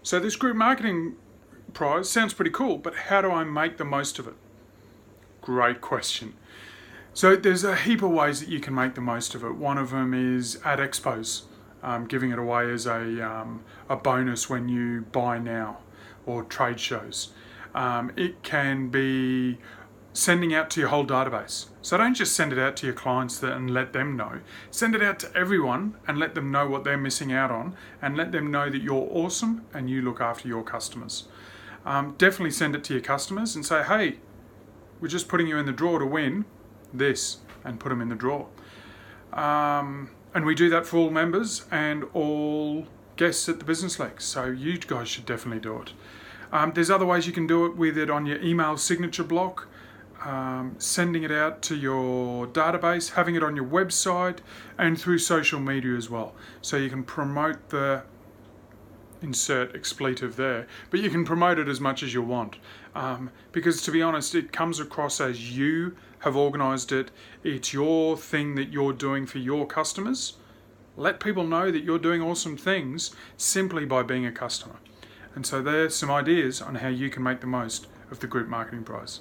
So this group marketing prize sounds pretty cool, but how do I make the most of it? Great question. So there's a heap of ways that you can make the most of it. One of them is at expos, giving it away as a bonus when you buy now, or trade shows. It can be sending out to your whole database. So don't just send it out to your clients and let them know. Send it out to everyone and let them know what they're missing out on, and let them know that you're awesome and you look after your customers. Definitely send it to your customers and say, hey, we're just putting you in the draw to win this, and put them in the draw. And we do that for all members and all guests at the Business Legs. So you guys should definitely do it. There's other ways you can do it with it on your email signature block, sending it out to your database, having it on your website, and through social media as well. So you can promote the, insert expletive there, but you can promote it as much as you want. Because to be honest, it comes across as you have organised it. It's your thing that you're doing for your customers. Let people know that you're doing awesome things simply by being a customer. And so there's some ideas on how you can make the most of the Group Marketing Prize.